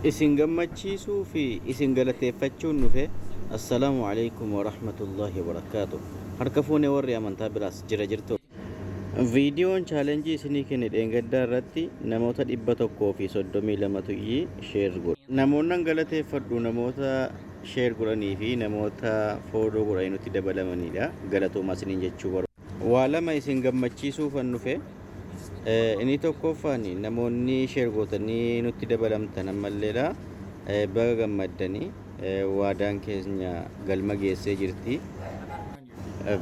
isin gammachiisuu fi isin galateeffachuun dhufe. Assalaamu alaykum wa rahmatullahi wa barakaatuh. Harka fuunee warri amantaa biraas jira jirtu. Viidiyoon chaalenjii isinii kenne dheengaddaa irratti namoota 132 sheer godhu. Namoonni galateeffadhu namoota sheer godhanii fi namoota fooloo godhanii nutti dabalamanidha. Galatoomaa isiniin jechuu barbaada. Waa lama isin gammachiisuuf an dhufe. Inni tokkoffaan namoonni sheer gootanii nutti dabalamtan ammalleedha. Baga gammaddanii waadaan keenya galma geessee jirti.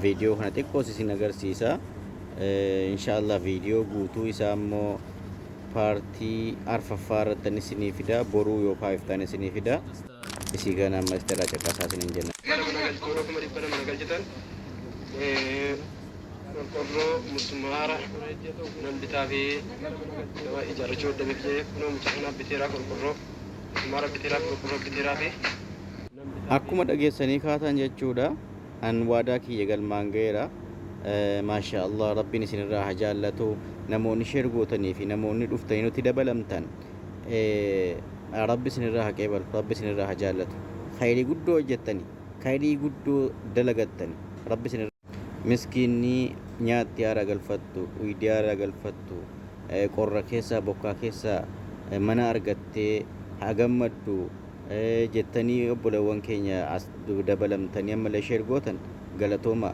Viidiyoo kana xiqqoos isin agarsiisa. Inshaallah viidiyoo guutuu isaa immoo paartii arfaffaa irratti isinii fida. Boruu yookaan iftaan isinii fida. Isii kana amma isteeraa caqasaa isiniin jenna. Qorqorroo musmaara nan bitaa fi ijaarrachuu dadhabee fi kunoo mucaa kanaaf biteeraa qorqorroo musmaara biteeraa qorqorroo biteeraa fi akkuma dhageessanii kaatan jechuudha. An waadaa kiyya galmaan ga'eera. Maasha Allah rabbiin isinirraa haa jaallatu. Namoonni sheer gootanii fi namoonni dhuftanii nutti dabalamtan rabbi isinirraa haa qeebalu, rabbi isinirraa haa jaallatu. Khayrii guddoo hojjettanii, khayrii guddoo dalagattanii rabbi isinirraa miskiinni nyaatti haara galfattu, uydii haara galfattu, qorra keessaa bokkaa keessaa mana argattee haa gammaddu jettanii obboleewwan keenya as dabalamtanii ammallee sheer gootan galatooma.